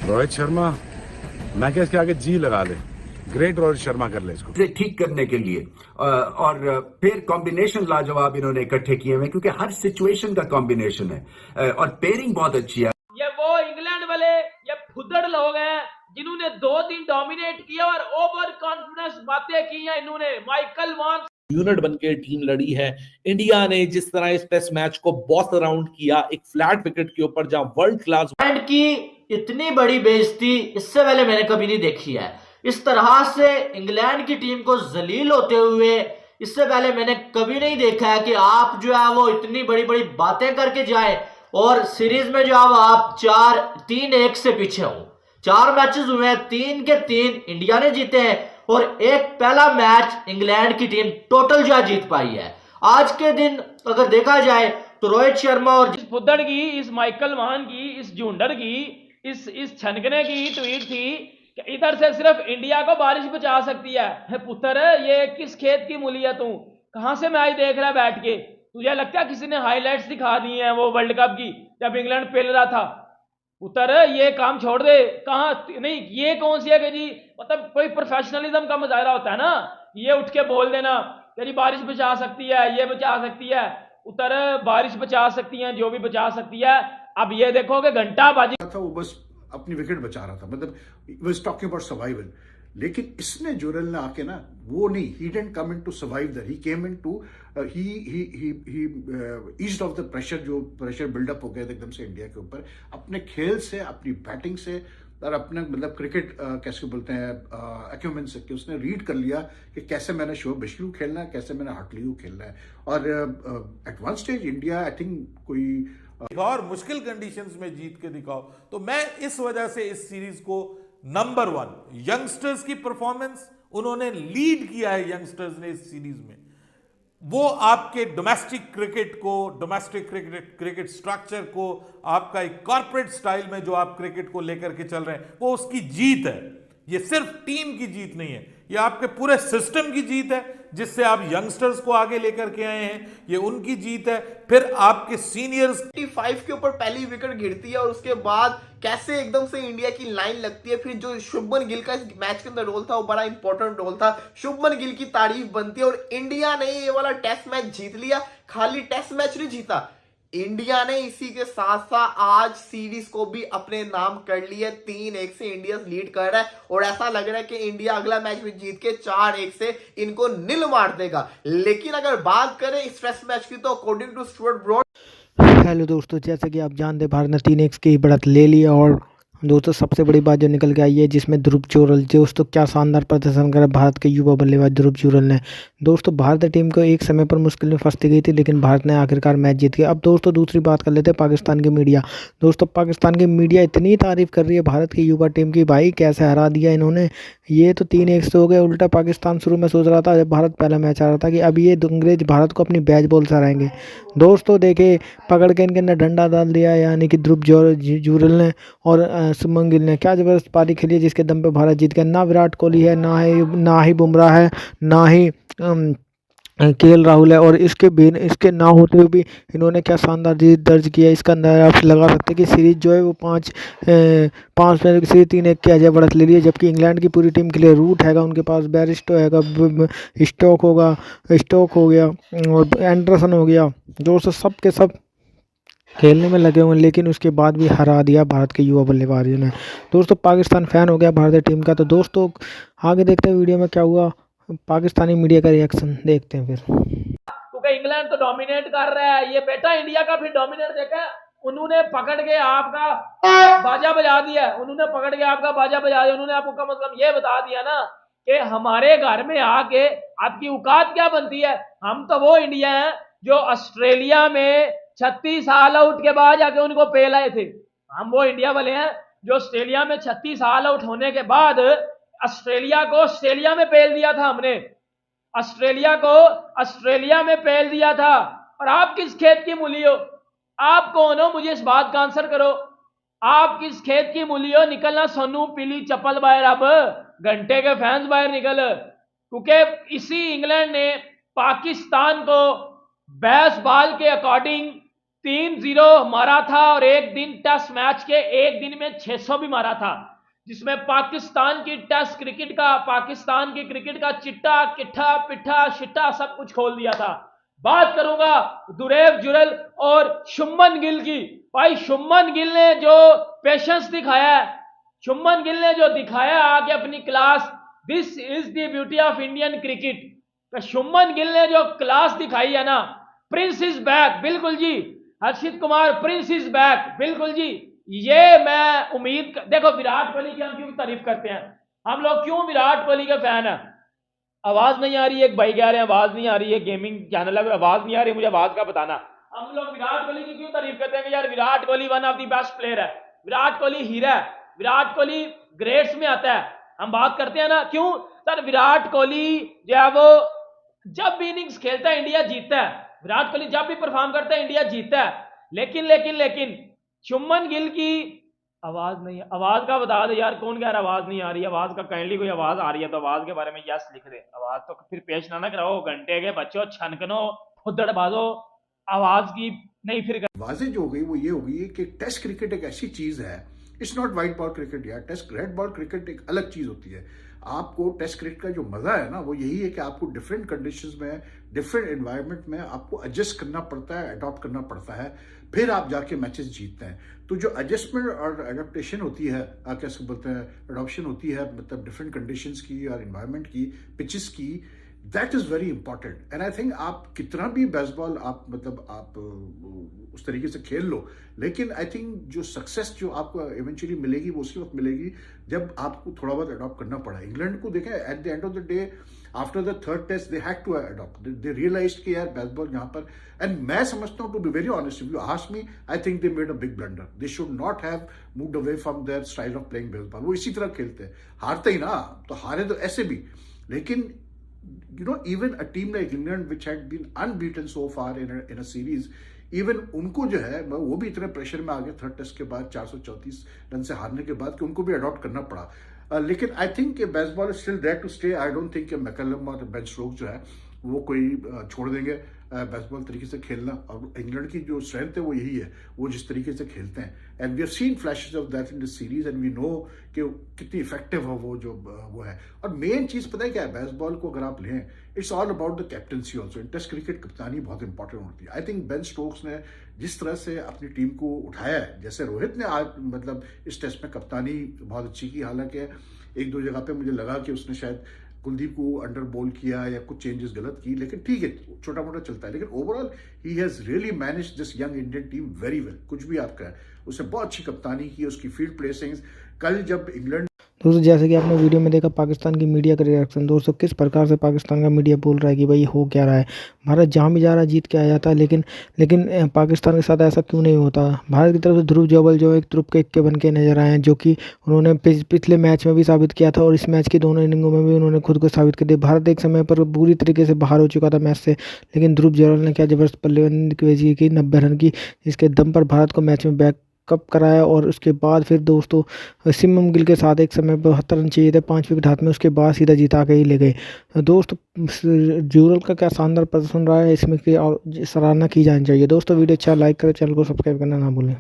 रोहित शर्मा, मैं क्या इसके आगे जी लगा ले, ग्रेट रोहित शर्मा कर ले इसको ठीक करने के लिए। और फिर कॉम्बिनेशन लाजवाब इन्होंने इकट्ठे किए हुए, क्योंकि हर सिचुएशन का कॉम्बिनेशन है और पेयरिंग बहुत अच्छी है। ये वो इंग्लैंड वाले ये फुद्दड़ लोग हैं जिन्होंने 2 दिन डोमिनेट किया और ओवर कॉन्फिडेंस बातें की हैं इन्होंने। माइकल वॉन यूनिट बनकर टीम लड़ी है। इंडिया ने जिस तरह इस टेस्ट मैच को बॉस अराउंड किया एक फ्लैट विकेट के ऊपर, जहां वर्ल्ड क्लास की इतनी बड़ी बेइज्जती इससे पहले मैंने कभी नहीं देखी है। इस तरह से इंग्लैंड की टीम को जलील होते हुए इससे पहले मैंने कभी नहीं देखा है कि आप जो है वो इतनी बड़ी बड़ी बातें करके जाए और सीरीज में जो है आप 3-1 से पीछे हो। 4 मैचेस हुए हैं, 3 के 3 इंडिया ने जीते हैं और एक पहला मैच इंग्लैंड की टीम टोटल जो जीत पाई है। आज के दिन अगर देखा जाए तो रोहित शर्मा और इस फुद्दड़ की, इस माइकल वॉन की, इस जूंडर की, इस छनकने की ट्वीट थी कि इधर से सिर्फ इंडिया को बारिश बचा सकती है। पुत्र, ये किस खेत की मूली है तू? कहां से मैच देख रहा है बैठ के? तुझे लगता है किसी ने हाईलाइट्स दिखा दी हैं वो वर्ल्ड कप की जब इंग्लैंड पेल रहा था? पुत्र, ये काम छोड़ दे। कहाँ नहीं, ये कौन सी है कि जी मतलब कोई प्रोफेशनलिज्म का मुजाहरा होता है ना, ये उठ के बोल देना कि जी बारिश बचा सकती है, ये बचा सकती है। उतर बारिश बचा सकती है, जो भी बचा सकती है। अब ये देखो कि घंटा बाजी था, वो बस अपनी विकेट बचा रहा था, मतलब वाज टॉकिंग अबाउट सर्वाइवल। लेकिन इसने जुरल ने आके ना वो नहीं, he didn't come in to survive that, he came in to he eased off the pressure, जो प्रेशर बिल्डअप हो गया था एकदम से इंडिया के ऊपर, अपने खेल से, अपनी बैटिंग से और अपने मतलब क्रिकेट कैसे बोलते हैं एक्यूमेन से, कि उसने रीड कर लिया कि कैसे मैंने शोएब बशीर को खेलना है, कैसे मैंने हार्टली को खेलना है। और at one stage India I think कोई और मुश्किल कंडीशंस में जीत के दिखाओ। तो मैं इस वजह से इस सीरीज को नंबर 1 यंगस्टर्स की परफॉर्मेंस, उन्होंने लीड किया है यंगस्टर्स ने इस सीरीज में। वो आपके डोमेस्टिक क्रिकेट को, डोमेस्टिक क्रिकेट स्ट्रक्चर को, आपका एक कॉर्पोरेट स्टाइल में जो आप क्रिकेट को लेकर के चल रहे हैं, वो उसकी जीत है। ये सिर्फ टीम की जीत नहीं है, ये आपके पूरे सिस्टम की जीत है, जिससे आप यंगस्टर्स को आगे लेकर के आए हैं, ये उनकी जीत है। फिर आपके सीनियर्स 55 के ऊपर पहली विकेट गिरती है और उसके बाद कैसे एकदम से इंडिया की लाइन लगती है। फिर जो शुभमन गिल का इस मैच के अंदर रोल था वो बड़ा इंपॉर्टेंट रोल था, शुभमन गिल की तारीफ बनती है। और इंडिया ने ये वाला टेस्ट मैच जीत लिया। खाली टेस्ट मैच नहीं जीता, इंडिया ने इसी के साथ साथ आज सीरीज को भी अपने नाम कर लिया। 3-1 से इंडिया लीड कर रहा है और ऐसा लग रहा है कि इंडिया अगला मैच भी जीत के 4-1 से इनको नील मार देगा। लेकिन अगर बात करें इस टेस्ट मैच की तो according to Stuart Broad, hello दोस्तों, जैसे कि आप जानते हैं भारत ने 3-1 की बढ़त ले ली और दोस्तों सबसे बड़ी बात जो निकल के आई है जिसमें ध्रुव जुरल, दोस्तों क्या शानदार प्रदर्शन करा भारत के युवा बल्लेबाज ध्रुव जुरल ने। दोस्तों भारतीय टीम को एक समय पर मुश्किल में फंसती गई थी, लेकिन भारत ने आखिरकार मैच जीत गया। अब दोस्तों दूसरी बात कर लेते हैं पाकिस्तान की मीडिया। दोस्तों पाकिस्तान की मीडिया इतनी तारीफ कर रही है भारत की युवा टीम की, भाई कैसे हरा दिया इन्होंने। ये तो 3-1 से हो गए, उल्टा पाकिस्तान शुरू में सोच रहा था जब भारत पहला मैच आ रहा था कि अब ये अंग्रेज भारत को अपनी बैच बॉल सराएंगे। दोस्तों देखे पकड़ के इनके अंदर डंडा डाल दिया, यानी कि ध्रुव जुरल ने और शुभमन गिल ने। क्या जबरदस्त पारी खेली है जिसके दम पे भारत जीत गया। ना विराट कोहली है, ना ही बुमराह है, ना ही केएल राहुल है, और इसके ना होते हुए भी इन्होंने क्या शानदार जीत दर्ज किया। इसका अंदाजा आप लगा सकते हैं कि सीरीज जो है वो 5 मैच की सीरीज 3-1 की अजय बढ़त ले ली है। जबकि इंग्लैंड की पूरी टीम के लिए रूट हैगा, उनके पास बैरिस्टो हैगा, स्टोक हो गया और एंडरसन हो गया, दोस्तों सब के सब खेलने में लगे हुए हैं, लेकिन उसके बाद भी हरा दिया भारत के युवा बल्लेबाजों ने। दोस्तों पाकिस्तान फैन हो गया भारतीय टीम का। तो दोस्तों आगे देखते हैं वीडियो में क्या हुआ, पाकिस्तानी मीडिया का रिएक्शन देखते हैं फिर। क्योंकि इंग्लैंड तो डोमिनेट कर रहा है, ये बेटा इंडिया का फिर डोमिनेट देखा, उन्होंने पकड़ के आपका बाजा बजा दिया, उन्होंने पकड़ के आपका बाजा बजा दिया। उन्होंने आपको कम से कम ये बता दिया ना कि हमारे घर में आके आपकी औकात क्या बनती है। हम तो वो इंडिया है जो ऑस्ट्रेलिया में 36 साल आउट के बाद जाके उनको पेल आए थे। हम वो इंडिया वाले हैं जो ऑस्ट्रेलिया में 36 साल आउट होने के बाद ऑस्ट्रेलिया को ऑस्ट्रेलिया में पेल दिया था। हमने ऑस्ट्रेलिया को ऑस्ट्रेलिया में पेल दिया था। और आप किस खेत की मूली हो? आप कौन हो? मुझे इस बात का आंसर करो। आप किस खेत की मूली हो? निकलना सोनू पीली चप्पल बाहर, अब घंटे के फैंस बाहर निकल। क्योंकि इसी इंग्लैंड ने पाकिस्तान को 22 बॉल के अकॉर्डिंग 3-0 मारा था और एक दिन टेस्ट मैच के एक दिन में 600 भी मारा था, जिसमें पाकिस्तान की क्रिकेट का चिट्टा किट्ठा पिट्ठा शिट्टा सब कुछ खोल दिया था। बात करूंगा दुरेव जुरल और शुभमन गिल की। भाई शुभमन गिल ने जो पेशेंस दिखाया है, शुभमन गिल ने जो दिखाया आगे अपनी class, this is the beauty of Indian cricket. Shubman Gill ने जो क्लास दिखाई है ना, प्रिंस इज बैक, बिल्कुल जी हर्षित कुमार, प्रिंस इज बैक, बिल्कुल जी। ये मैं उम्मीद देखो विराट कोहली की हम क्यों तारीफ करते हैं, हम लोग क्यों विराट कोहली के फैन है। आवाज नहीं आ रही है, एक भाई कह रहे हैं आवाज नहीं आ रही है, गेमिंग चैनल है, आवाज नहीं आ रही, मुझे आवाज का बताना। हम लोग विराट कोहली की क्यों तारीफ करते हैं कि यार Virat Kohli one of the best player है, विराट कोहली हीरा है, विराट कोहली ग्रेड्स में आता है। हम बात करते हैं ना क्यों सर, विराट कोहली जो है वो जब भी इनिंग्स खेलता है इंडिया जीतता है, विराट कोहली जब भी परफॉर्म करता है इंडिया जीतता है। लेकिन शुभमन गिल की आवाज नहीं, आवाज का बता दे यार, कौन कह रहा आवाज नहीं आ रही, आवाज का काइंडली कोई आवाज आ रही है तो आवाज के बारे में यस लिख दे। आवाज तो फिर पेश ना कराओ, घंटे के बच्चों छनकनो खुदड़ बाजो, आवाज की नहीं फिर वाज़ेह जो हो गई वो ये हो गई कि टेस्ट क्रिकेट एक ऐसी चीज है, it's not white ball cricket यार, टेस्ट रेड बॉल क्रिकेट एक अलग चीज होती है। आपको टेस्ट क्रिकेट का जो मजा है ना वो यही है कि आपको डिफरेंट कंडीशंस में, डिफरेंट एनवायरनमेंट में आपको एडजस्ट करना पड़ता है, अडॉप्ट करना पड़ता है, फिर आप जाके मैचेस जीतते हैं। तो जो एडजस्टमेंट और एडेप्टेशन होती है, कैसे बोलते हैं, अडॉप्शन होती है, मतलब डिफरेंट कंडीशंस की और एनवायरनमेंट की, पिचेस की, that is very important. And I think आप कितना भी बेसबॉल आप उस तरीके से खेल लो, लेकिन आई थिंक जो सक्सेस जो आपको इवेंचुअली मिलेगी वो उसी वक्त मिलेगी जब आपको थोड़ा बहुत अडॉप्ट करना पड़ा। इंग्लैंड को देखें, at the end of the day after the third test they had to adopt, they realised कि यार बेसबॉल यहाँ पर, एंड मैं समझता हूँ to be very honest, if you ask me, I think they made a big blunder. They should not have moved away from their style of playing baseball. वो इसी तरह खेलते हैं, हारते ही ना, तो हारे तो ऐसे भी, लेकिन you know, even a team like England which had been unbeaten so far in a series, even उनको जो है वो भी इतने प्रेशर में आ गए थर्ड टेस्ट के बाद 434 रन से हारने के बाद कि उनको भी अडॉप्ट करना पड़ा। लेकिन I think baseball is still there to stay. I don't think McCullum और बेन स्टोक्स जो है वो कोई छोड़ देंगे बेसबॉल तरीके से खेलना, और इंग्लैंड की जो स्ट्रेंथ है वो यही है, वो जिस तरीके से खेलते हैं। And we have seen flashes of that in this series and we know कि कितनी इफेक्टिव है वो है। और मेन चीज पता है क्या है, बेसबॉल को अगर आप लें, it's all about the captaincy also. In test cricket कप्तानी बहुत इंपॉर्टेंट होती है। आई थिंक बेन स्टोक्स ने जिस तरह से अपनी टीम को उठाया है, जैसे रोहित ने आज इस टेस्ट में कप्तानी बहुत अच्छी की, हालांकि एक दो जगह पे मुझे लगा कि उसने शायद कुलदीप को अंडर बॉल किया या कुछ चेंजेस गलत की, लेकिन ठीक है, छोटा मोटा चलता है। लेकिन overall he has really managed this young Indian team very well. कुछ भी आपका है, उसने बहुत अच्छी कप्तानी की, उसकी फील्ड प्लेसिंग्स। कल जब इंग्लैंड दोस्तों जैसे कि आपने वीडियो में देखा पाकिस्तान की मीडिया का रिएक्शन, दोस्तों किस प्रकार से पाकिस्तान का मीडिया बोल रहा है कि भाई हो क्या रहा है, भारत जहाँ भी जा रहा है जीत के आ जाता है, लेकिन पाकिस्तान के साथ ऐसा क्यों नहीं होता। भारत की तरफ से ध्रुव जोबल जो एक ग्रुप के इक्के बन के नजर आए हैं, जो कि उन्होंने पिछले मैच में भी साबित किया था और इस मैच की दोनों इनिंगों में भी उन्होंने खुद को साबित कर दिया। भारत एक समय पर पूरी तरीके से बाहर हो चुका था मैच से, लेकिन ध्रुव जोबल ने क्या जबरदस्त बल्लेबाजी की 90 रन की, जिसके दम पर भारत को मैच में कप कराया। और उसके बाद फिर दोस्तों शुभमन गिल के साथ एक समय 72 रन चाहिए थे 5 विकेट हाथ में, उसके बाद सीधा जिता के ही ले गए। दोस्तों जुरल का क्या शानदार प्रदर्शन रहा है, इसमें की और सराहना की जानी चाहिए। दोस्तों वीडियो अच्छा लाइक करें, चैनल को सब्सक्राइब करना ना भूलें।